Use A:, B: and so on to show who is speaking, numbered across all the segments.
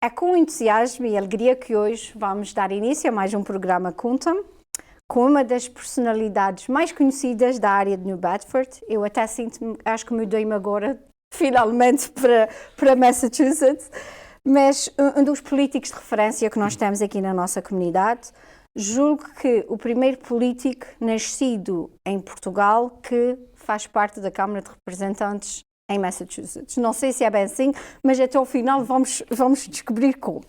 A: É com entusiasmo e alegria que hoje vamos dar início a mais um programa Conta-me, com uma das personalidades mais conhecidas da área de New Bedford. Eu até sinto-me, acho que mudei-me agora, finalmente, para Massachusetts, mas um dos políticos de referência que nós temos aqui na nossa comunidade. Julgo que o primeiro político nascido em Portugal que faz parte da Câmara de Representantes em Massachusetts. Não sei se é bem assim, mas até ao final vamos descobrir como.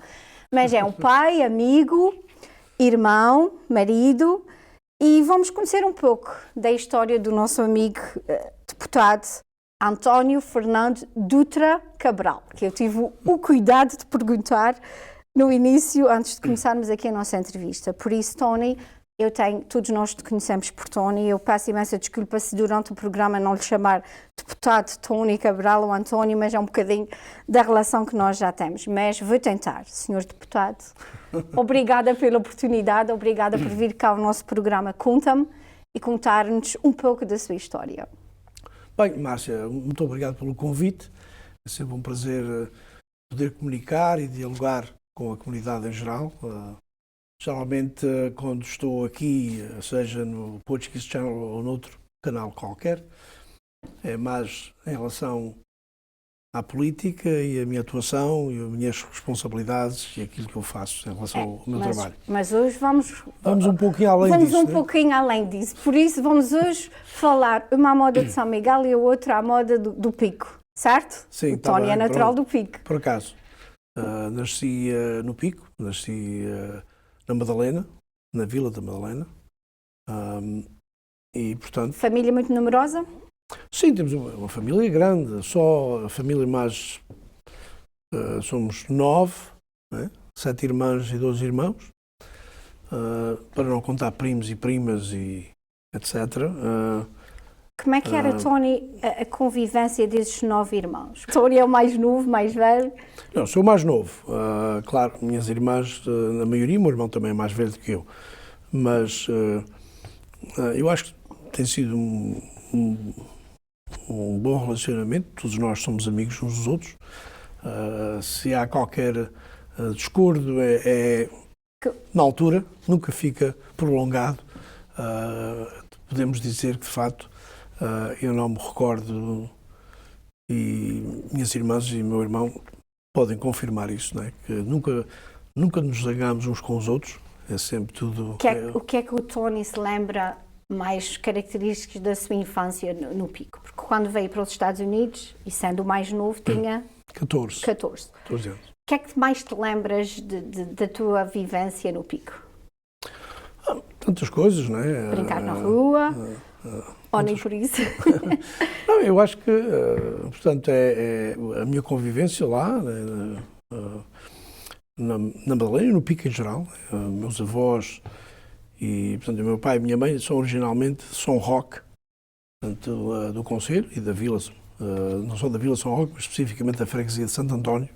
A: Mas é um pai, amigo, irmão, marido, e vamos conhecer um pouco da história do nosso amigo deputado António Fernando Dutra Cabral, que eu tive o cuidado de perguntar no início, antes de começarmos aqui a nossa entrevista. Por isso, Tony, todos nós te conhecemos por Tony, eu peço imensa desculpa se durante o programa não lhe chamar deputado Tony Cabral ou António, mas é um bocadinho da relação que nós já temos. Mas vou tentar, senhor deputado. Obrigada pela oportunidade, obrigada por vir cá ao nosso programa Conta-me e contar-nos um pouco da sua história.
B: Bem, Márcia, muito obrigado pelo convite. É sempre um prazer poder comunicar e dialogar com a comunidade em geral. Geralmente, quando estou aqui, seja no Portuguese Channel ou noutro canal qualquer, é mais em relação à política e à minha atuação e as minhas responsabilidades e aquilo que eu faço em relação ao meu trabalho.
A: Mas hoje vamos
B: um pouquinho além disso.
A: Vamos um pouquinho além disso. Por isso, vamos hoje falar uma à moda de São Miguel e a outra à moda do Pico, certo?
B: Sim,
A: o Tony é natural do Pico.
B: Por acaso. Nasci no Pico, nasci na Madalena, na Vila da Madalena, e portanto...
A: Família muito numerosa?
B: Sim, temos uma família grande, só a família mais... somos 9, né? 7 irmãs e 12 irmãos, para não contar primos e primas e etc.
A: Como é que era, Tony, a convivência desses 9 irmãos? Tony é o mais novo, mais velho?
B: Não, sou o mais novo. Claro, minhas irmãs, na maioria, o meu irmão também é mais velho do que eu. Mas eu acho que tem sido um bom relacionamento. Todos nós somos amigos uns dos outros. Se há qualquer discordo, na altura, nunca fica prolongado. Podemos dizer que, de facto, eu não me recordo, e minhas irmãs e meu irmão podem confirmar isso, não é? Que nunca nos zangamos uns com os outros, é sempre tudo...
A: O que é que o Tony se lembra mais características da sua infância no Pico? Porque quando veio para os Estados Unidos, e sendo o mais novo, tinha 14
B: anos.
A: O que é que mais te lembras da tua vivência no Pico?
B: Tantas coisas, não é?
A: Brincar na rua... Ou nem por isso?
B: Não, eu acho que, portanto, é a minha convivência lá, na Madalena e no Pico em geral. Meus avós e, portanto, o meu pai e a minha mãe são originalmente de São Roque, portanto, do concelho e da vila, não só da vila São Roque, mas especificamente da freguesia de Santo António,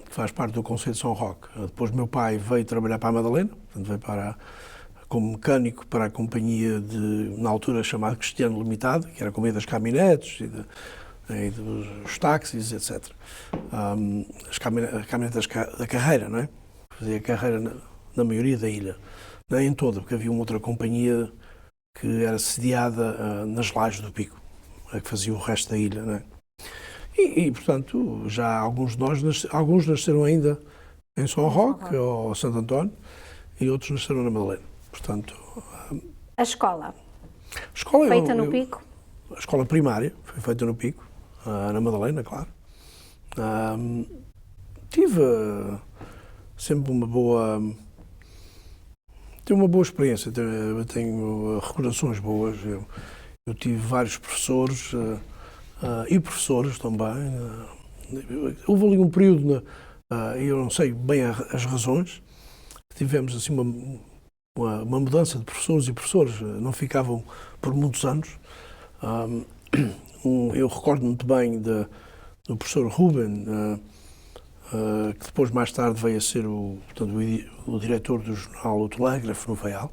B: que faz parte do concelho de São Roque. Depois meu pai veio trabalhar para a Madalena, portanto, veio como mecânico para a companhia na altura chamada Cristiano Limitado, que era a companhia das caminhonetes e dos táxis, etc. As caminhonetas da carreira, não é? Fazia carreira na maioria da ilha. Não é em toda, porque havia uma outra companhia que era sediada nas Lajes do Pico, a que fazia o resto da ilha, não é? E portanto, já alguns nasceram ainda em São Roque ou Santo António e outros nasceram na Madalena. Portanto,
A: a escola feita no Pico?
B: A escola primária foi feita no Pico, na Madalena, claro. Tive sempre uma boa experiência, tenho recordações boas. Eu tive vários professores e professoras também. Houve ali um período, eu não sei bem as razões, tivemos assim uma mudança de professores e professoras, não ficavam por muitos anos. Eu recordo muito bem do professor Ruben, que depois mais tarde veio a ser o diretor do jornal O Telégrafo no Faial,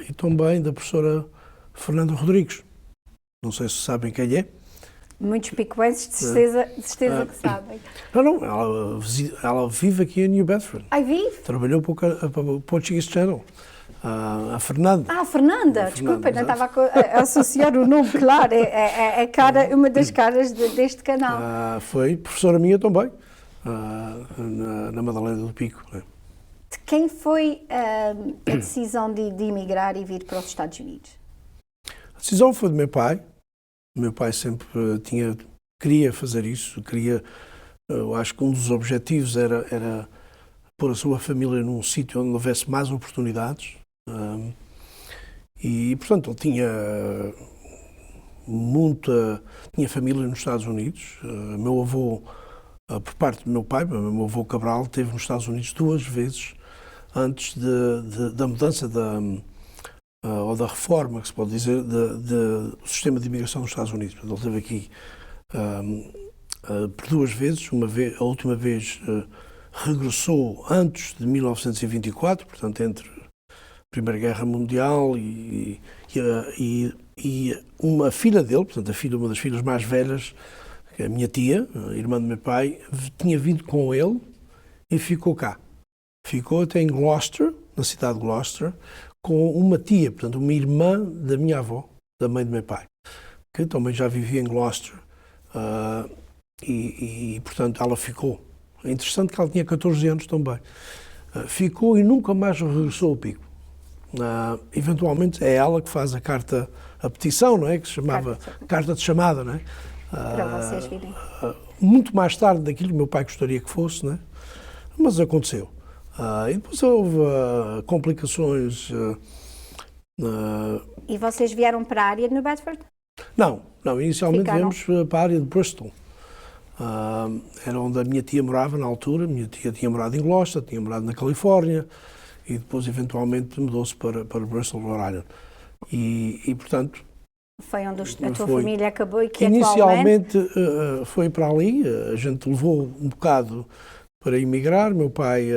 B: e também da professora Fernanda Rodrigues. Não sei se sabem quem é.
A: Muitos picuenses, de certeza que sabem.
B: Não, ela vive aqui em New Bedford.
A: Ai, vive?
B: Trabalhou para o Portuguese Channel. A Fernanda.
A: Ah, Fernanda, desculpa, não estava a associar o nome, claro, é uma das caras deste canal.
B: Foi professora minha também, na Madalena do Pico. Né?
A: De quem foi a decisão de emigrar e vir para os Estados Unidos?
B: A decisão foi do meu pai. O meu pai sempre queria fazer isso, eu acho que um dos objetivos era pôr a sua família num sítio onde houvesse mais oportunidades. E, portanto, ele tinha família nos Estados Unidos. Meu avô, por parte do meu pai, meu avô Cabral, esteve nos Estados Unidos 2 vezes antes da mudança ou da reforma, que se pode dizer, do sistema de imigração dos Estados Unidos. Portanto, ele esteve aqui por 2 vezes. A última vez regressou antes de 1924, portanto, entre a Primeira Guerra Mundial e uma filha dele, portanto, uma das filhas mais velhas, que é a minha tia, a irmã do meu pai, tinha vindo com ele e ficou cá. Ficou até em Gloucester, na cidade de Gloucester, com uma tia, portanto, uma irmã da minha avó, da mãe do meu pai, que também já vivia em Gloucester, portanto, ela ficou. É interessante que ela tinha 14 anos também. Ficou e nunca mais regressou ao Pico. Eventualmente é ela que faz a petição, não é? Que se chamava carta de chamada, não é?
A: Para vocês virem.
B: Muito mais tarde daquilo que meu pai gostaria que fosse, não é? Mas aconteceu. E depois houve complicações.
A: E vocês vieram para a área de New Bedford?
B: Não, inicialmente
A: Ficaram.
B: viemos para a área de Bristol. Era onde a minha tia morava na altura. Minha tia tinha morado em Gloucester, tinha morado na Califórnia e depois eventualmente mudou-se para Bristol, Rhode Island. E portanto...
A: Foi onde a tua família acabou e que
B: inicialmente foi para ali. A gente levou um bocado para emigrar. Meu pai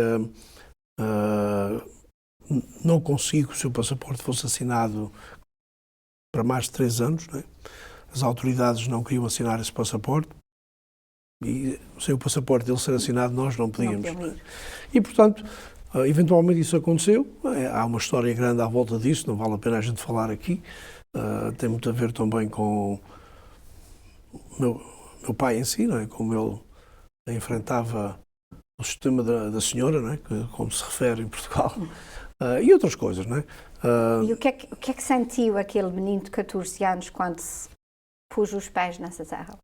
B: não conseguiu que o seu passaporte fosse assinado para mais de 3 anos. Né? As autoridades não queriam assinar esse passaporte e sem o passaporte dele ser assinado nós não podíamos. E, portanto, eventualmente isso aconteceu. Há uma história grande à volta disso, não vale a pena a gente falar aqui. Tem muito a ver também com meu pai em si, não é? Como ele enfrentava o sistema da senhora, não é? Como se refere em Portugal, e outras coisas, não é?
A: E o que é que sentiu aquele menino de 14 anos quando se pôs os pés nessa terra?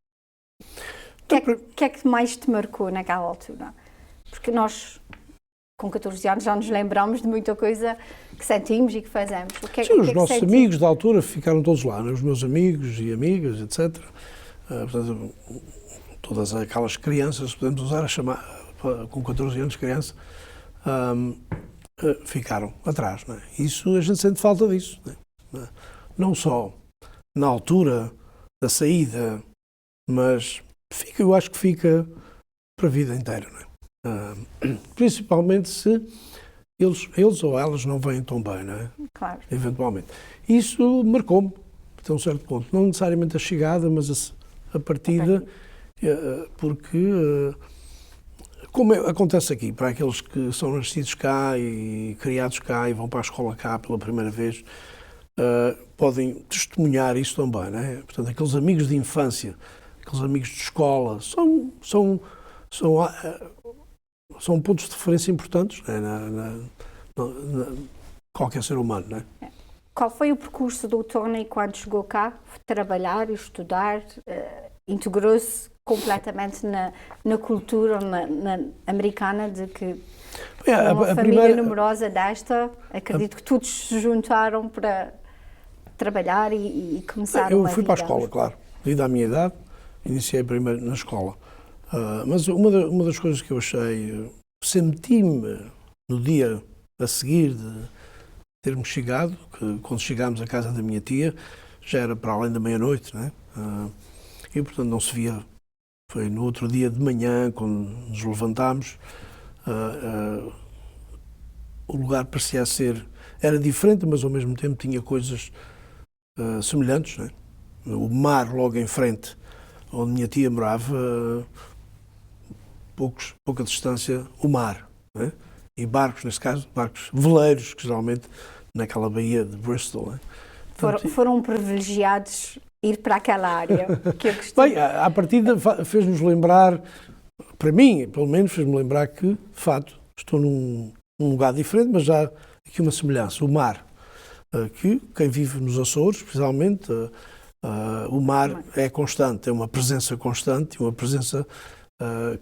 A: O que é que mais te marcou naquela altura? Porque nós, com 14 anos, já nos lembramos de muita coisa que sentimos e que fazemos.
B: Os nossos amigos da altura ficaram todos lá, né? Os meus amigos e amigas, etc. Portanto, todas aquelas crianças, podemos usar a chamar, com 14 anos, criança, ficaram atrás. Né? Isso, a gente sente falta disso. Né? Não só na altura da saída, mas eu acho que fica para a vida inteira. Né? Principalmente se eles ou elas não vêm tão bem, não é?
A: Claro.
B: Eventualmente. Isso marcou-me, até um certo ponto. Não necessariamente a chegada, mas a partida, porque, como acontece aqui, para aqueles que são nascidos cá e criados cá e vão para a escola cá pela primeira vez, podem testemunhar isso também, não é? Portanto, aqueles amigos de infância, aqueles amigos de escola, são pontos de referência importantes, né, qualquer ser humano. Né?
A: Qual foi o percurso do Tony quando chegou cá? Trabalhar, estudar, integrou-se completamente na cultura americana de que uma família numerosa desta, acredito que todos se juntaram para trabalhar e começar uma vida.
B: Eu fui para a escola, claro. Devido à minha idade, iniciei primeiro na escola. Mas uma das coisas que eu achei, senti-me no dia a seguir de termos chegado, que quando chegámos à casa da minha tia, já era para além da meia-noite, né? E portanto não se via, foi no outro dia de manhã, quando nos levantámos, o lugar parecia era diferente, mas ao mesmo tempo tinha coisas semelhantes, né? O mar logo em frente, onde minha tia morava, pouca distância, o mar. Né? E barcos, neste caso, barcos veleiros, que geralmente naquela baía de Bristol. Né? Portanto,
A: foram privilegiados ir para aquela área que eu costumo...
B: Bem, à partida fez-nos lembrar, para mim, pelo menos, fez-me lembrar que, de facto, estou num lugar diferente, mas já aqui uma semelhança, o mar. Que quem vive nos Açores, especialmente, o mar é constante, é uma presença constante, uma presença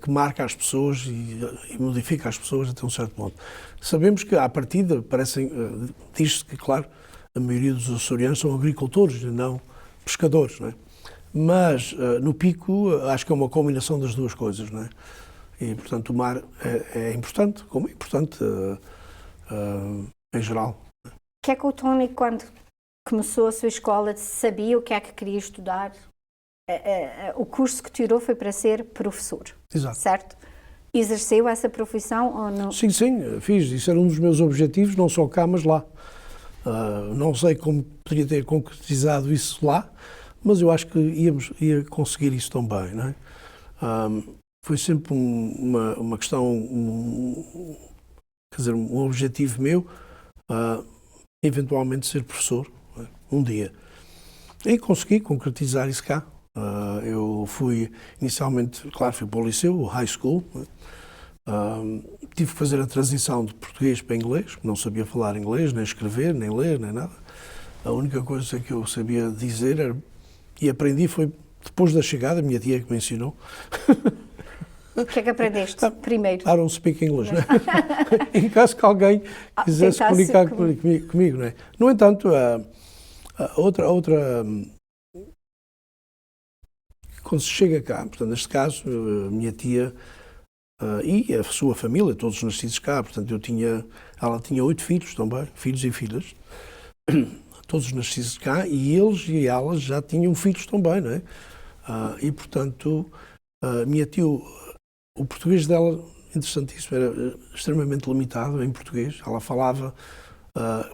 B: que marca as pessoas e modifica as pessoas até um certo ponto. Sabemos que, à partida, diz-se que, claro, a maioria dos açorianos são agricultores e não pescadores, não é? Mas, no Pico, acho que é uma combinação das duas coisas, não é? E, portanto, o mar é importante, como é importante em geral.
A: O que é que o Tony, quando começou a sua escola, sabia o que é que queria estudar? O curso que tirou foi para ser professor,
B: Exato.
A: certo? Exerceu essa profissão ou não?
B: Sim, fiz. Isso era um dos meus objetivos, não só cá, mas lá. Não sei como poderia ter concretizado isso lá, mas eu acho que ia conseguir isso também, não é? Foi sempre uma questão, quer dizer, um objetivo meu, eventualmente ser professor, um dia. E consegui concretizar isso cá. Eu fui, inicialmente, claro, fui para o liceu, o high school. Tive que fazer a transição de português para inglês, não sabia falar inglês, nem escrever, nem ler, nem nada. A única coisa que eu sabia dizer e aprendi foi depois da chegada, a minha tia que me ensinou.
A: O que é que aprendeste primeiro?
B: I don't speak English, né? Em caso que alguém quisesse comunicar comigo, não é? No entanto, quando se chega cá, portanto, neste caso, a minha tia e a sua família, todos nascidos cá, portanto, ela tinha 8 filhos também, filhos e filhas, todos nascidos cá, e eles e elas já tinham filhos também, não é? E, portanto, a minha tia, o português dela, interessantíssimo, era extremamente limitado em português. Ela falava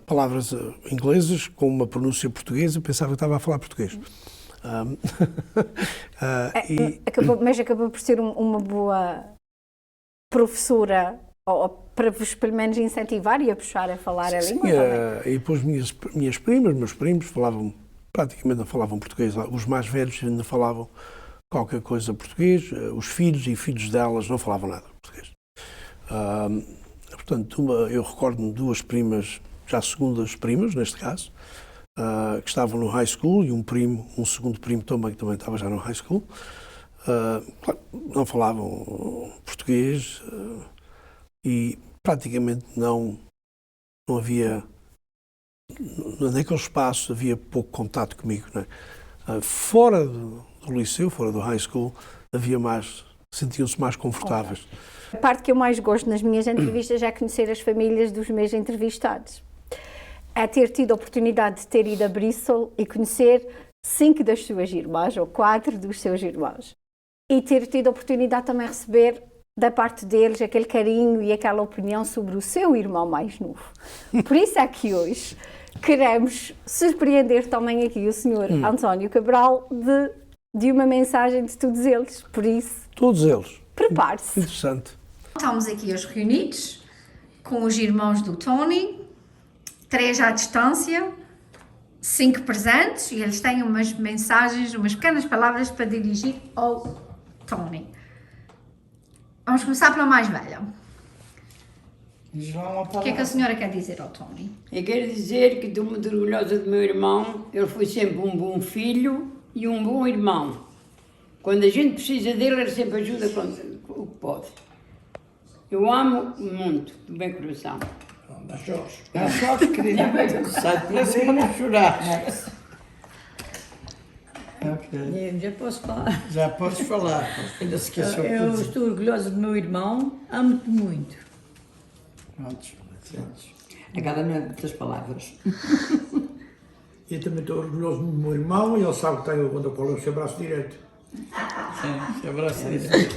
B: palavras inglesas com uma pronúncia portuguesa, pensava que estava a falar português.
A: Mas acabou por ser uma boa professora, ou para vos pelo menos incentivar e a puxar a falar a língua também?
B: E depois meus primos praticamente não falavam português. Os mais velhos ainda falavam qualquer coisa português, os filhos e filhos delas não falavam nada português. Portanto, eu recordo-me 2 primas, já segundas primas, neste caso, que estavam no high school, e um segundo primo também, que também estava já no high school. Claro, não falavam português e praticamente não havia, naquele espaço havia pouco contato comigo, não é? Fora do liceu, fora do high school, sentiam-se mais confortáveis.
A: A parte que eu mais gosto nas minhas entrevistas é conhecer as famílias dos meus entrevistados. É ter tido a oportunidade de ter ido a Bristol e conhecer 5 das suas irmãs, ou 4 dos seus irmãos. E ter tido a oportunidade também de receber da parte deles aquele carinho e aquela opinião sobre o seu irmão mais novo. Por isso é que hoje queremos surpreender também aqui o Sr. António Cabral de uma mensagem de todos eles. Por isso,
B: todos eles.
A: Prepare-se.
B: Interessante.
A: Estamos aqui hoje reunidos com os irmãos do Tony, 3 à distância, 5 presentes, e eles têm umas mensagens, umas pequenas palavras para dirigir ao Tony. Vamos começar pela mais velha. O que é que a senhora quer dizer ao Tony?
C: Eu quero dizer que estou muito orgulhosa do meu irmão. Ele foi sempre um bom filho e um bom irmão. Quando a gente precisa dele, ele sempre ajuda o que pode. Eu amo muito, do bem coração.
D: Dá sorte, querida. Sai depressa para não chorar.
C: Eu já posso falar.
D: Já podes falar, ainda se esqueceu.
C: Eu estou orgulhosa do meu irmão, amo-te muito.
D: Prontos,
C: Agora não é muitas palavras.
D: eu também estou orgulhoso do meu irmão e ele sabe que tem o seu braço direito. Sim, seu braço direito.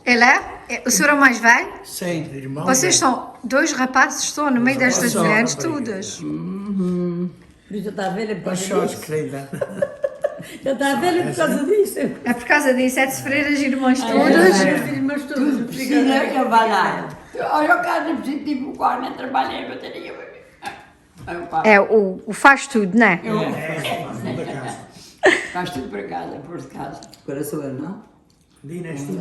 A: Ele é? O senhor é o mais velho?
D: Sim, irmão.
A: Vocês são 2 rapazes, estão no meio destas mulheres todas.
C: Por isso está a ver,
D: Mas só querida.
E: Já está a ver por causa disso.
A: É por causa disso, é de sofrer as irmãs
E: As
A: todas.
E: irmãs
C: Tudo
E: todas.
C: precisa trabalhar. Olha, o caso positivo, o qual não trabalha é a bateria.
A: É, o faz tudo, não é?
C: Faz tudo para casa, por de casa.
E: Agora sou eu, não?
D: Dina, és tu.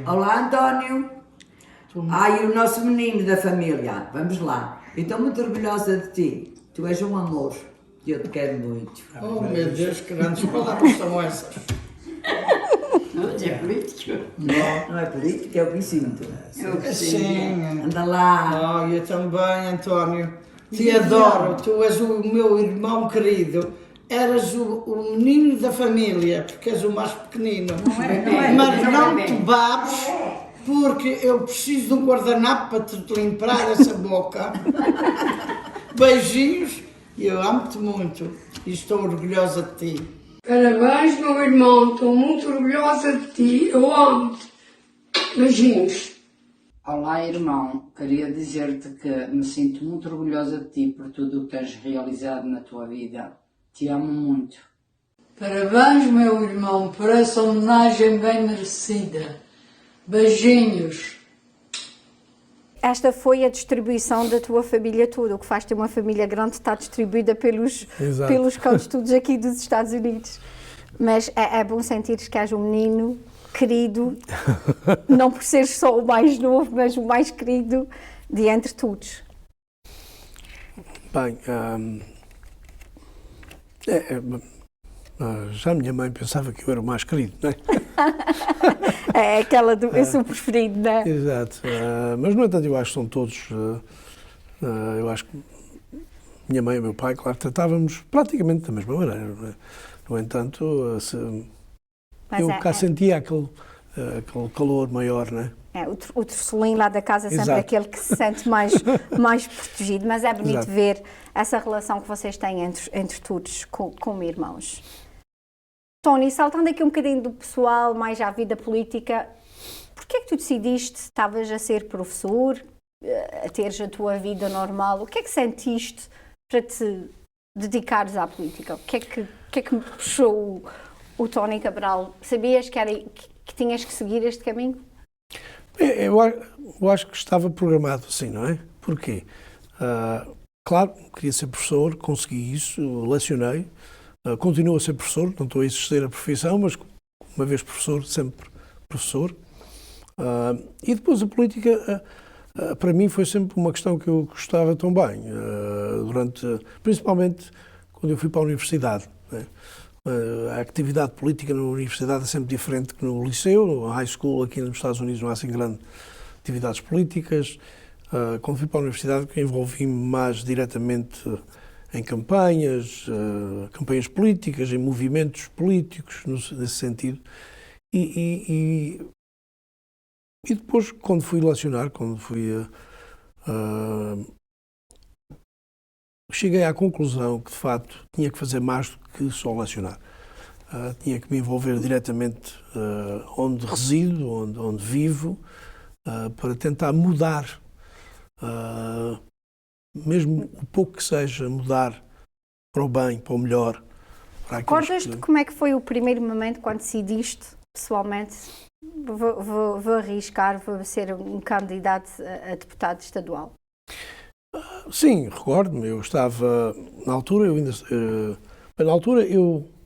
E: Olá, António. Ai, o nosso menino da família. Vamos lá. Eu estou muito orgulhosa de ti. Tu és um amor. E eu te quero muito.
D: Oh, meu Deus, que grandes palavras são essas.
C: Não é político.
E: Não é política, é o que me sinto.
C: Eu que sei.
D: Sim.
E: Anda lá.
D: Oh, eu também, António. Te adoro. Tu és o meu irmão querido. Eras o menino da família, porque és o mais pequenino. Mas não te babes, porque eu preciso de um guardanapo para te limpar essa boca. Beijinhos. Eu amo-te muito e estou orgulhosa de ti.
F: Parabéns, meu irmão. Estou muito orgulhosa de ti. Eu amo-te. Beijinhos.
G: Olá, irmão. Queria dizer-te que me sinto muito orgulhosa de ti por tudo o que tens realizado na tua vida. Te amo muito.
F: Parabéns, meu irmão, por essa homenagem bem merecida. Beijinhos.
A: Esta foi a distribuição da tua família toda. O que faz ter uma família grande está distribuída pelos cantos todos aqui dos Estados Unidos. Mas é bom sentir que haja um menino querido, não por ser só o mais novo, mas o mais querido de entre todos.
B: Bem, já a minha mãe pensava que eu era o mais querido, não é?
A: É aquela do eu sou o preferido, não é?
B: Exato. Mas, no entanto, eu acho que são todos. Eu acho que minha mãe e meu pai, claro, tratávamos praticamente da mesma maneira. Não é? No entanto, eu cá sentia aquele calor maior, não é?
A: O tercelim lá da casa é sempre
B: Exato.
A: aquele que se sente mais protegido, mas é bonito
B: Exato.
A: ver essa relação que vocês têm entre todos como irmãos. Tony, saltando aqui um bocadinho do pessoal, mais à vida política, porquê é que tu decidiste, estavas a ser professor, a teres a tua vida normal, o que é que sentiste para te dedicares à política? O que é que puxou o Tony Cabral? Sabias que tinhas que seguir este caminho?
B: Eu acho que estava programado assim, não é? Porquê? Claro, queria ser professor, consegui isso, lecionei, continuo a ser professor, não estou a exercer a profissão, mas uma vez professor, sempre professor. E depois a política, para mim, foi sempre uma questão que eu gostava tão bem, principalmente quando eu fui para a universidade, né? A atividade política na universidade é sempre diferente que no liceu, no high school, aqui nos Estados Unidos não há assim grande atividades políticas. Quando fui para a universidade envolvi-me mais diretamente em campanhas políticas, em movimentos políticos, nesse sentido. E depois, quando fui lecionar, cheguei à conclusão que, de facto, tinha que fazer mais do que só lecionar. Tinha que me envolver diretamente onde resido, onde vivo, para tentar mudar, mesmo o pouco que seja, mudar para o bem, para o melhor.
A: Recordas-te como é que foi o primeiro momento quando decidiste, pessoalmente, vou arriscar, vou ser um candidato a deputado estadual?
B: Sim, recordo-me. Eu estava, na altura,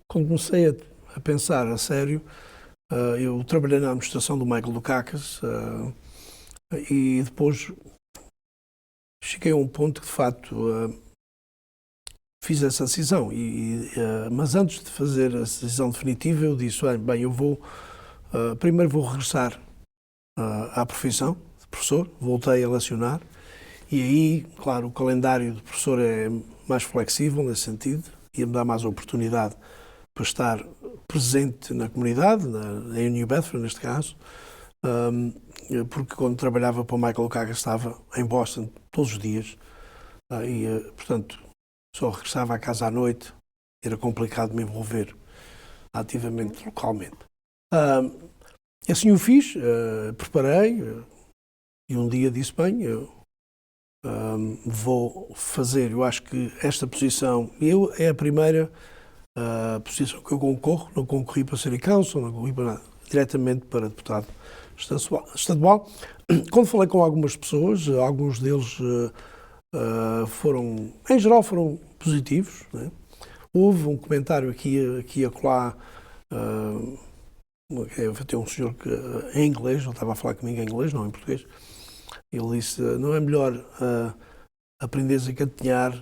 B: quando comecei a pensar a sério, eu trabalhei na administração do Michael Dukakis e depois cheguei a um ponto que, de facto, fiz essa decisão. Mas antes de fazer a decisão definitiva, eu disse, bem, primeiro vou regressar à profissão de professor, voltei a lecionar. E aí, claro, o calendário de professor é mais flexível nesse sentido, ia-me dar mais oportunidade para estar presente na comunidade, em New Bedford, neste caso, porque quando trabalhava para o Michael Dukakis estava em Boston todos os dias, portanto, só regressava à casa à noite, era complicado me envolver ativamente localmente. Assim o fiz, preparei, e um dia disse, bem, vou fazer, eu acho que esta posição, é a primeira a posição que eu concorro, não concorri para City Council, não concorri para nada, diretamente para deputado estadual. Quando falei com algumas pessoas, alguns deles foram, em geral, foram positivos, né? Houve um comentário aqui e acolá, tem um senhor que, em inglês, ele estava a falar comigo em inglês, não em português, ele disse, não é melhor aprenderes a gatinhar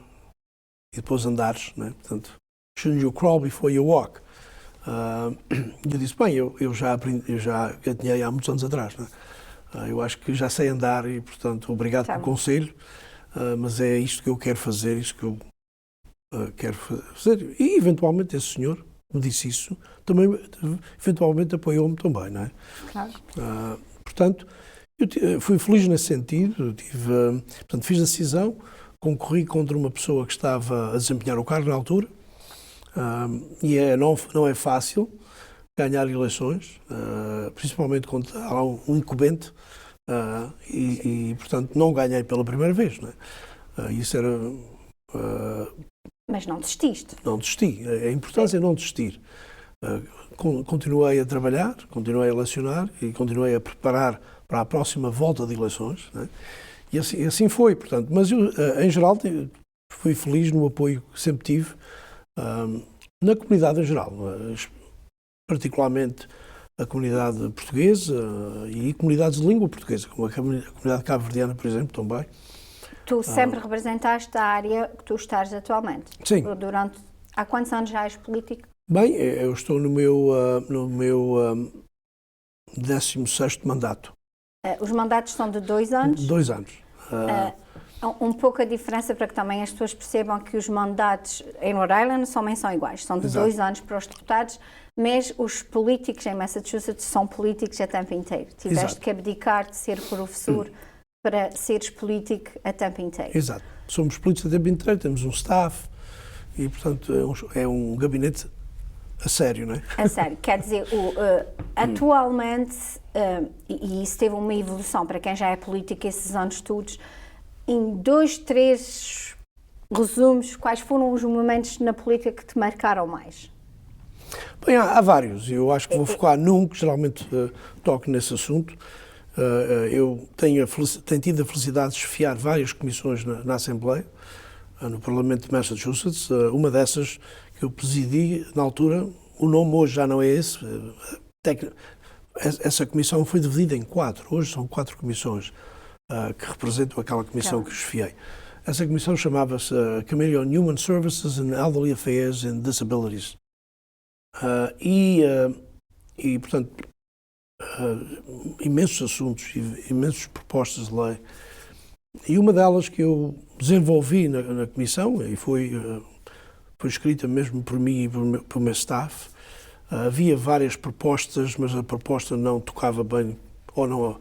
B: e depois andares, né? Portanto, shouldn't you crawl before you walk? Eu disse, bem, eu já gatinhei há muitos anos atrás, né? Eu acho que já sei andar e, portanto, obrigado pelo conselho, mas é isto que eu quero fazer, isto que eu quero fazer. E, eventualmente, esse senhor me disse isso, também, eventualmente, apoiou-me também, não é?
A: Claro.
B: Portanto, eu fui feliz nesse sentido, portanto, fiz a decisão, concorri contra uma pessoa que estava a desempenhar o cargo na altura, e não é fácil ganhar eleições, principalmente quando há um incumbente, e, portanto, não ganhei pela primeira vez, não é? Isso era...
A: Mas não desististe?
B: Não desisti. A importância é não desistir. Continuei a trabalhar, continuei a lecionar e continuei a preparar para a próxima volta de eleições, né? E assim foi, portanto. Mas eu, em geral, fui feliz no apoio que sempre tive na comunidade em geral, particularmente a comunidade portuguesa e comunidades de língua portuguesa, como a comunidade cabo-verdiana, por exemplo, também.
A: Tu sempre representaste a área que tu estás atualmente?
B: Sim.
A: Há quantos anos já és político?
B: Bem, eu estou no meu 16º mandato.
A: Os mandatos são de 2 anos?
B: 2 anos.
A: Um pouco a diferença para que também as pessoas percebam que os mandatos em Rhode Island também são iguais. São de 2 anos para os deputados, mas os políticos em Massachusetts são políticos a tempo inteiro. Tiveste que abdicar de ser professor para seres político a tempo inteiro.
B: Exato. Somos políticos a tempo inteiro, temos um staff e, portanto, é um gabinete a sério, não é?
A: A sério. Quer dizer, atualmente, e isso teve uma evolução para quem já é político esses anos todos, em 2, 3 resumos, quais foram os momentos na política que te marcaram mais?
B: Bem, há vários. Eu acho que vou focar num que geralmente toco nesse assunto. Eu tenho tido a felicidade de chefiar várias comissões na Assembleia, no Parlamento de Massachusetts. Uma dessas que eu presidi na altura, o nome hoje já não é esse. Essa comissão foi dividida em 4. Hoje são 4 comissões que representam aquela comissão que eu chefiei. Essa comissão chamava-se Committee on Human Services and Elderly Affairs and Disabilities. Portanto, imensos assuntos, imensas propostas de lei. E uma delas que eu desenvolvi na comissão, e foi escrita mesmo por mim e pelo meu staff, havia várias propostas, mas a proposta não tocava bem, ou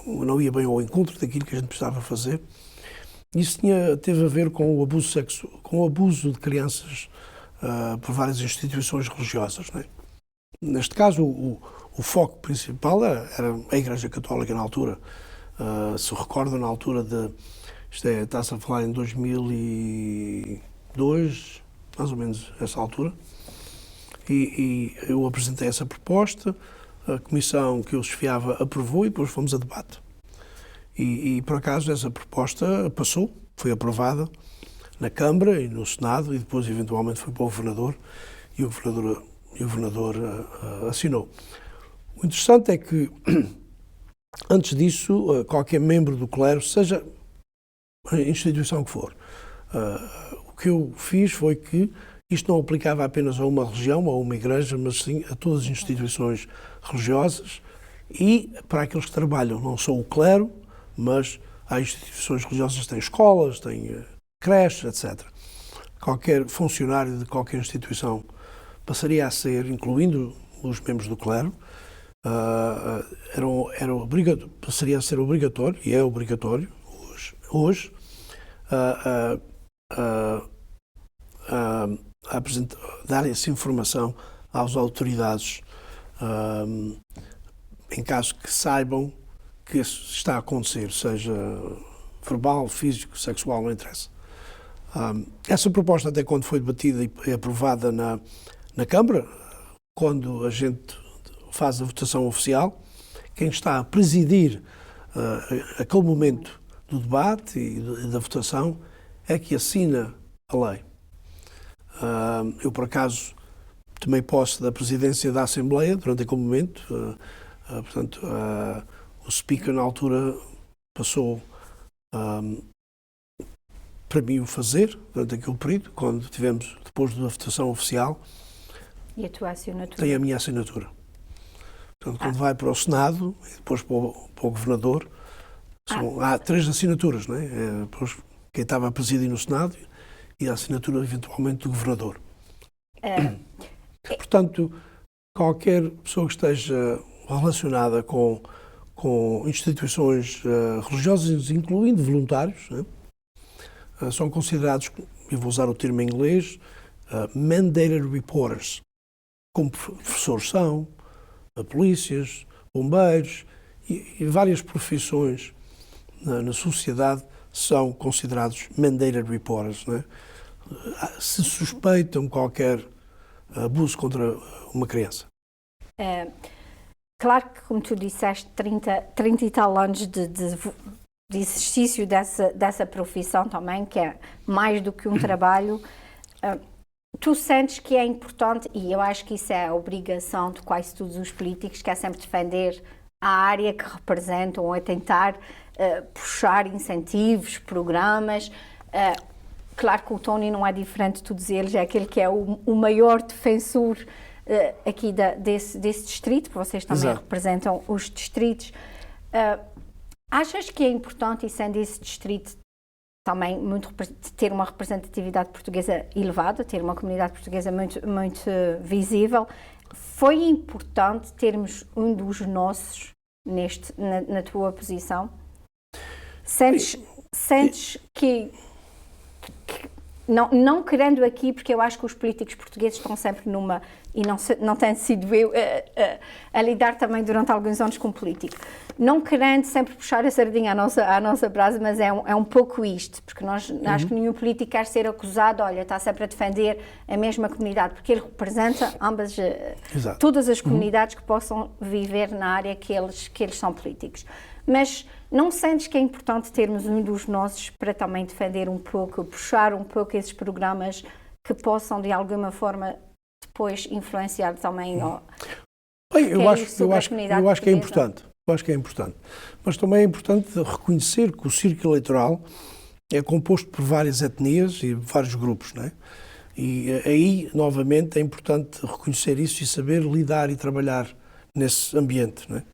B: não ia bem ao encontro daquilo que a gente precisava fazer. Isso teve a ver com o abuso sexual, com o abuso de crianças por várias instituições religiosas, né? Neste caso, o foco principal era a Igreja Católica na altura. Se recorda, na altura está-se a falar em 2002, mais ou menos essa altura, e eu apresentei essa proposta, a comissão que eu chefiava aprovou e depois fomos a debate. E por acaso essa proposta passou, foi aprovada na Câmara e no Senado e depois eventualmente foi para o Governador e o Governador assinou. O interessante é que, antes disso, qualquer membro do clero, seja a instituição que for, o que eu fiz foi que isto não aplicava apenas a uma religião, a uma igreja, mas sim a todas as instituições religiosas e para aqueles que trabalham, não só o clero, mas há instituições religiosas que têm escolas, têm creches, etc. Qualquer funcionário de qualquer instituição passaria a ser, incluindo os membros do clero, passaria a ser obrigatório, e é obrigatório hoje dar essa informação às autoridades em caso que saibam que isso está a acontecer, seja verbal, físico, sexual, não interessa. Essa proposta, até quando foi debatida e aprovada na Câmara, quando a gente faz a votação oficial, quem está a presidir aquele momento do debate e da votação é que assina a lei. Eu, por acaso, tomei posse da presidência da Assembleia durante aquele momento. Portanto, o Speaker, na altura, passou para mim o fazer, durante aquele período, quando tivemos, depois da votação oficial,
A: E a tua assinatura?
B: tem a minha assinatura. Portanto, quando vai para o Senado e depois para o Governador, há 3 assinaturas, não é? Depois, quem estava a presidir no Senado e a assinatura, eventualmente, do Governador. Portanto, qualquer pessoa que esteja relacionada com instituições religiosas, incluindo voluntários, né, são considerados, eu vou usar o termo em inglês, mandated reporters, como professores são, polícias, bombeiros e várias profissões na sociedade são considerados mandated reporters, né? Se suspeitam qualquer abuso contra uma criança.
A: Claro que, como tu disseste, 30 e tal anos de exercício dessa profissão também, que é mais do que um trabalho, tu sentes que é importante, e eu acho que isso é a obrigação de quase todos os políticos, que é sempre defender a área que representam, ou a tentar puxar incentivos, programas. Claro que o Tony não é diferente de todos eles, é aquele que é o maior defensor aqui desse distrito, porque vocês também
B: Exato.
A: representam os distritos. Achas que é importante, e sendo esse distrito também ter uma representatividade portuguesa elevada, ter uma comunidade portuguesa muito visível, foi importante termos um dos nossos na tua posição? Sentes que não querendo aqui, porque eu acho que os políticos portugueses estão sempre numa, e não tenho sido eu a lidar também durante alguns anos com político, não querendo sempre puxar a sardinha à nossa brasa, mas é um pouco isto, porque acho que nenhum político quer ser acusado, olha, está sempre a defender a mesma comunidade, porque ele representa todas as comunidades que possam viver na área que eles são políticos. Mas não sentes que é importante termos um dos nossos para também defender um pouco, puxar um pouco esses programas que possam de alguma forma depois influenciar também?
B: Bem, eu acho que é importante. Eu acho que é importante. Mas também é importante reconhecer que o círculo eleitoral é composto por várias etnias e vários grupos, não é? E aí, novamente, é importante reconhecer isso e saber lidar e trabalhar nesse ambiente, não é?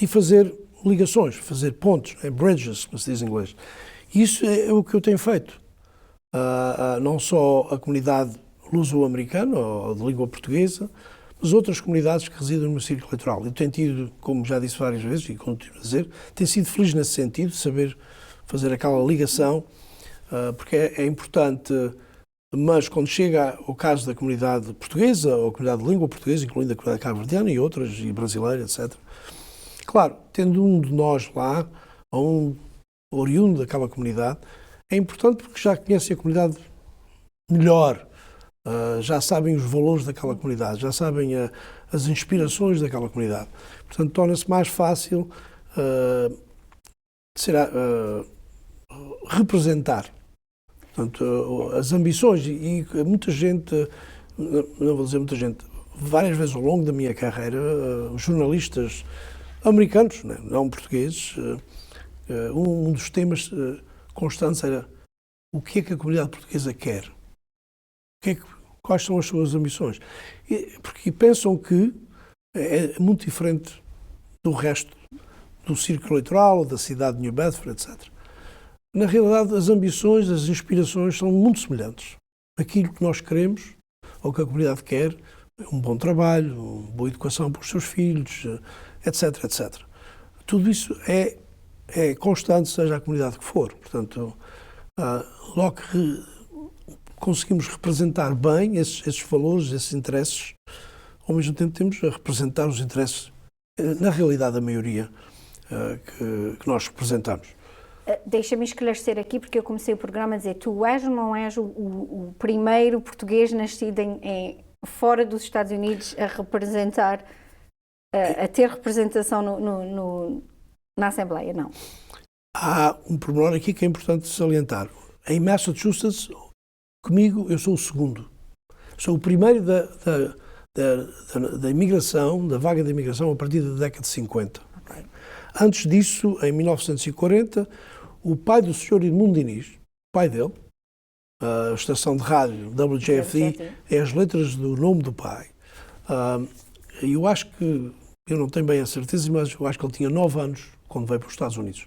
B: E fazer ligações, fazer pontos, bridges, como se diz em inglês. Isso é o que eu tenho feito. Não só a comunidade luso-americana, ou de língua portuguesa, mas outras comunidades que residem no círculo eleitoral. Eu tenho tido, como já disse várias vezes, e continuo a dizer, tenho sido feliz nesse sentido, saber fazer aquela ligação, porque é importante, mas quando chega ao caso da comunidade portuguesa, ou a comunidade de língua portuguesa, incluindo a comunidade cabo-verdiana e outras, e brasileira, etc., claro, tendo um de nós lá, ou um oriundo daquela comunidade, é importante porque já conhecem a comunidade melhor, já sabem os valores daquela comunidade, já sabem as inspirações daquela comunidade. Portanto, torna-se mais fácil representar. Portanto, as ambições, e muita gente, não vou dizer muita gente, várias vezes ao longo da minha carreira, os jornalistas americanos, não portugueses, um dos temas constantes era o que é que a comunidade portuguesa quer? Quais são as suas ambições? Porque pensam que é muito diferente do resto do círculo eleitoral, da cidade de New Bedford, etc. Na realidade, as ambições, as inspirações são muito semelhantes. Aquilo que nós queremos, ou que a comunidade quer, é um bom trabalho, uma boa educação para os seus filhos, etc, etc. Tudo isso é constante, seja a comunidade que for. Portanto, logo que conseguimos representar bem esses valores, esses interesses, ao mesmo tempo temos a representar os interesses, na realidade, da maioria que nós representamos.
A: Deixa-me esclarecer aqui, porque eu comecei o programa a dizer, tu és ou não és o primeiro português nascido fora dos Estados Unidos a representar, a ter representação na Assembleia? Não.
B: Há um pormenor aqui que é importante salientar. Em Massachusetts, comigo, eu sou o segundo. Sou o primeiro da imigração, da vaga de imigração a partir da década de 50. Okay. Antes disso, em 1940, o pai do Sr. Edmundo Diniz, o pai dele, a estação de rádio WJFD, é as letras do nome do pai. Eu acho que, eu não tenho bem a certeza, mas eu acho que ele tinha 9 anos quando veio para os Estados Unidos.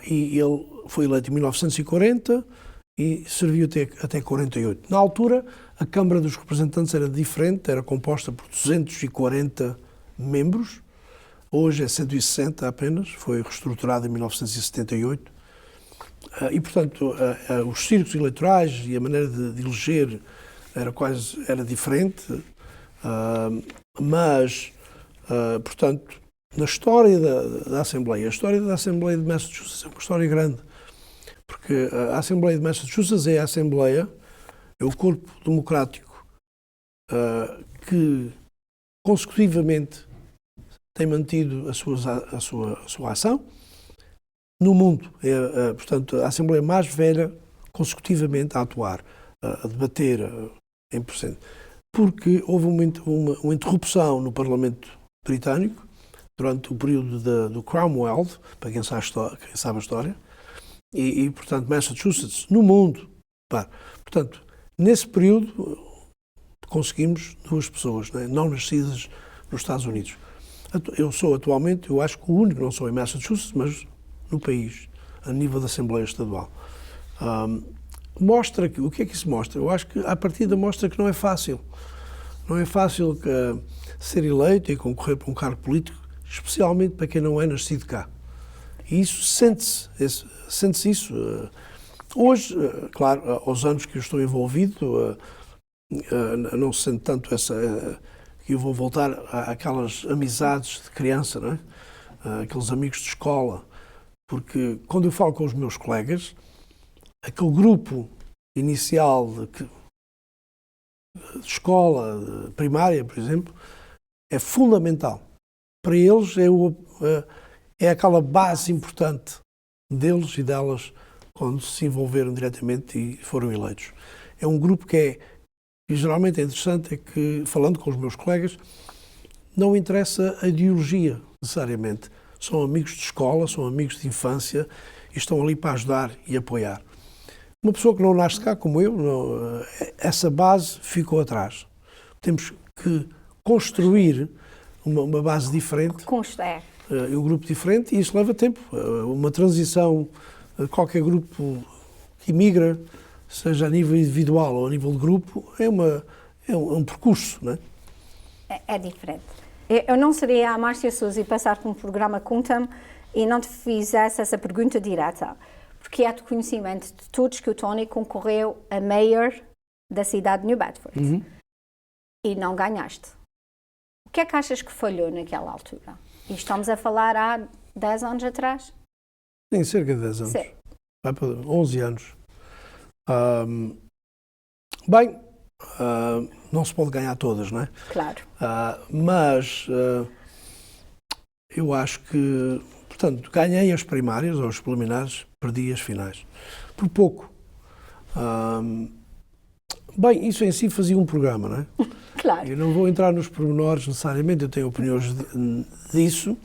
B: E ele foi eleito em 1940 e serviu até 48. Na altura, a Câmara dos Representantes era diferente, era composta por 240 membros. Hoje é 160 apenas, foi reestruturado em 1978. E, portanto, os círculos eleitorais e a maneira de eleger era diferente. Mas, portanto, na história da Assembleia, a história da Assembleia de Massachusetts é uma história grande. Porque a Assembleia de Massachusetts é a Assembleia, é o corpo democrático que consecutivamente tem mantido a sua ação no mundo. Portanto, a Assembleia mais velha consecutivamente a atuar, a debater em presente. Porque houve uma interrupção no Parlamento Britânico durante o período do Cromwell, para quem sabe a história, e portanto, Massachusetts, no mundo. Portanto, nesse período conseguimos 2 pessoas, não nascidas nos Estados Unidos. Eu sou atualmente, eu acho que o único, não sou em Massachusetts, mas no país, a nível da Assembleia Estadual. Mostra que, o que é que isso mostra? Eu acho que, à partida, mostra que não é fácil. Não é fácil ser eleito e concorrer para um cargo político, especialmente para quem não é nascido cá. E isso sente-se isso. Hoje, claro, aos anos que eu estou envolvido, não se sente tanto que eu vou voltar àquelas amizades de criança, não é? Aqueles amigos de escola. Porque quando eu falo com os meus colegas, aquele grupo inicial de escola, de primária, por exemplo, é fundamental. Para eles é aquela base importante deles e delas quando se envolveram diretamente e foram eleitos. É um grupo que geralmente é interessante, é que, falando com os meus colegas, não interessa a ideologia, necessariamente. São amigos de escola, são amigos de infância e estão ali para ajudar e apoiar. Uma pessoa que não nasce cá, como eu, essa base ficou atrás. Temos que construir uma base diferente, um grupo diferente, e isso leva tempo. Uma transição, qualquer grupo que imigra, seja a nível individual ou a nível de grupo, é um percurso, não é?
A: É diferente. Eu não seria a Márcia Sousa e passar por um programa Conta-me e não te fizesse essa pergunta direta. Porque é de conhecimento de todos que o Tony concorreu a mayor da cidade de New Bedford. Uhum. E não ganhaste. O que é que achas que falhou naquela altura? E estamos a falar há 10 anos atrás?
B: Sim, cerca de 10 anos. Sim. Vai para 11 anos. Não se pode ganhar todas, não é?
A: Claro.
B: Mas eu acho que, portanto, ganhei as primárias ou os preliminares, perdi as finais. Por pouco. Isso em si fazia um programa, não é?
A: Claro.
B: Eu não vou entrar nos pormenores necessariamente, eu tenho opiniões disso.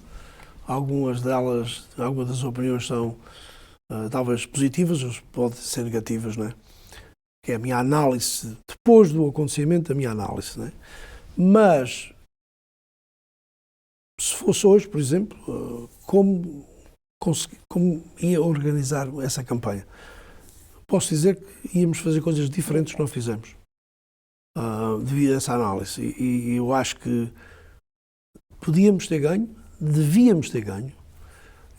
B: Algumas das opiniões são talvez positivas, outras podem ser negativas, não é? Que é a minha análise, depois do acontecimento, a minha análise, não é? Mas, se fosse hoje, por exemplo, como ia organizar essa campanha? Posso dizer que íamos fazer coisas diferentes que não fizemos, devido a essa análise. E eu acho que podíamos ter ganho, devíamos ter ganho,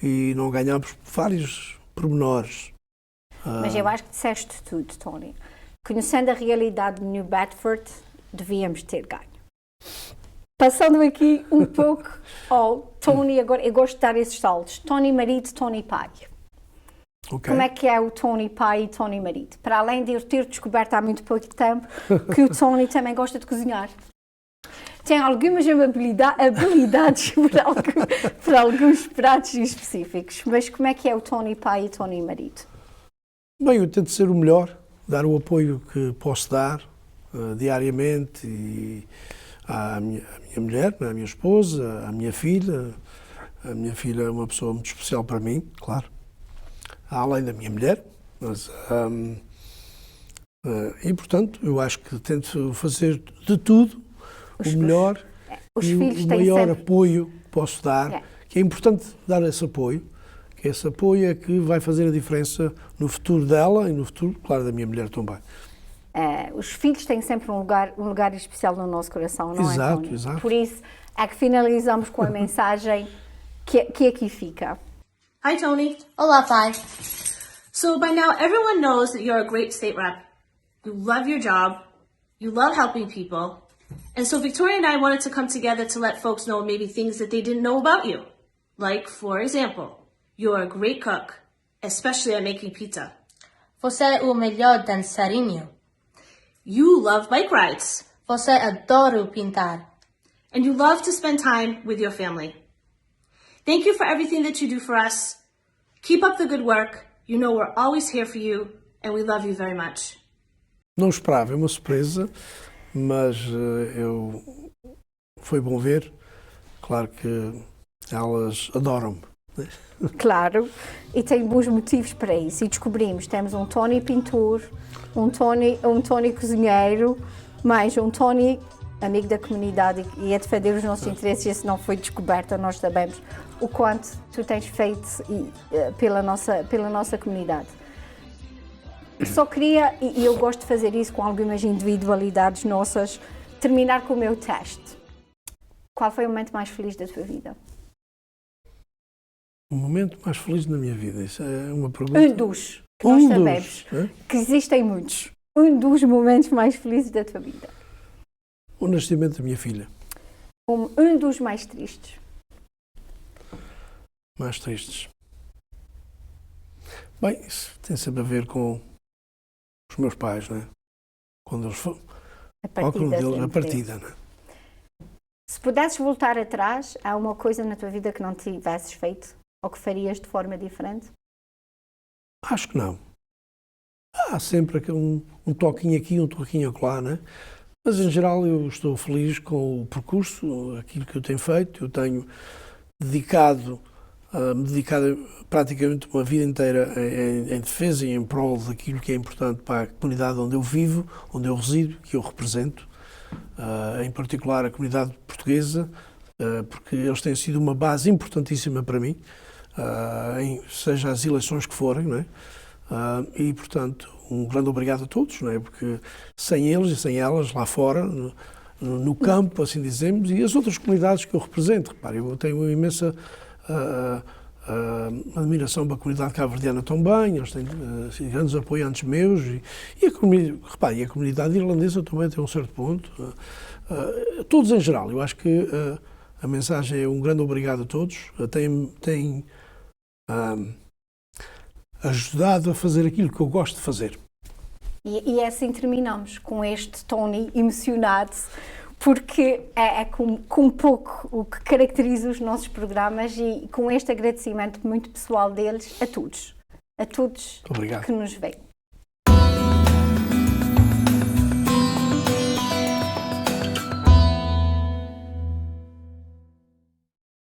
B: e não ganhámos por vários pormenores.
A: Mas eu acho que disseste tudo, Tony. Conhecendo a realidade de New Bedford, devíamos ter ganho. Passando aqui um pouco ao Tony, agora eu gosto de dar esses saltos. Tony marido, Tony pai.
B: Ok.
A: Como é que é o Tony pai e Tony marido? Para além de eu ter descoberto há muito pouco tempo que o Tony também gosta de cozinhar. Tem algumas habilidades para alguns pratos específicos. Mas como é que é o Tony pai e Tony marido?
B: Bem, eu tento ser o melhor, dar o apoio que posso dar diariamente e à minha mulher, à minha esposa, à minha filha. A minha filha é uma pessoa muito especial para mim, claro, além da minha mulher. Mas, e, portanto, eu acho que tento fazer de tudo o melhor e o maior apoio que posso dar, que é importante dar esse apoio, que esse apoio é que vai fazer a diferença no futuro dela e no futuro, claro, da minha mulher também.
A: Os filhos têm sempre um lugar especial no nosso coração, não é, Tony?
B: Exato.
A: Por isso é que finalizamos com a mensagem que aqui fica.
H: Hi, Tony.
I: Olá, pai.
H: So by now, everyone knows that you're a great state rep. You love your job. You love helping people. And so Victoria and I wanted to come together to let folks know maybe things that they didn't know about you. Like, for example, you're a great cook, especially at making pizza.
I: Você é o melhor dançarino.
H: You love bike rides.
I: Você adora pintar.
H: And you love to spend time with your family. Thank you for everything that you do for us. Keep up the good work. You know we're always here for you, and we love you very much.
B: Não esperava, é uma surpresa, mas foi bom ver. Claro que elas adoram-me.
A: Claro, e tem bons motivos para isso. E descobrimos, temos um Tony pintor, um Tony cozinheiro, mais um Tony amigo da comunidade e a defender os nossos interesses. E se não foi descoberta, nós sabemos o quanto tu tens feito pela nossa comunidade. Só queria, e eu gosto de fazer isso com algumas individualidades nossas, terminar com o meu teste. Qual foi o momento mais feliz da tua vida?
B: O momento mais feliz da minha vida? Isso é uma pergunta...
A: Um dos, que nós sabemos que existem muitos. Um dos momentos mais felizes da tua vida.
B: O nascimento da minha filha.
A: Um dos mais tristes.
B: Mais tristes. Bem, isso tem sempre a ver com os meus pais, não é? Quando eles foram... A partida, não é?
A: Se pudesses voltar atrás, há uma coisa na tua vida que não tivesses feito? Ou que farias de forma diferente?
B: Acho que não. Há sempre um toquinho aqui, um toquinho acolá, não é? Mas, em geral, eu estou feliz com o percurso, aquilo que eu tenho feito. Eu tenho dedicado praticamente uma vida inteira em defesa e em prol daquilo que é importante para a comunidade onde eu vivo, onde eu resido, que eu represento, em particular a comunidade portuguesa, porque eles têm sido uma base importantíssima para mim, seja as eleições que forem, não é? E, portanto, um grande obrigado a todos, não é? Porque sem eles e sem elas, lá fora, no campo, assim dizemos, e as outras comunidades que eu represento. Repare, eu tenho uma imensa admiração para a comunidade cabo-verdiana também, eles têm grandes apoiantes meus, e a comunidade irlandesa também tem um certo ponto. Todos em geral, eu acho que a mensagem é um grande obrigado a todos, tem ajudado a fazer aquilo que eu gosto de fazer.
A: E assim terminamos com este Tony emocionado, porque é com um pouco o que caracteriza os nossos programas e com este agradecimento muito pessoal deles a todos
B: Obrigado.
A: que nos veem.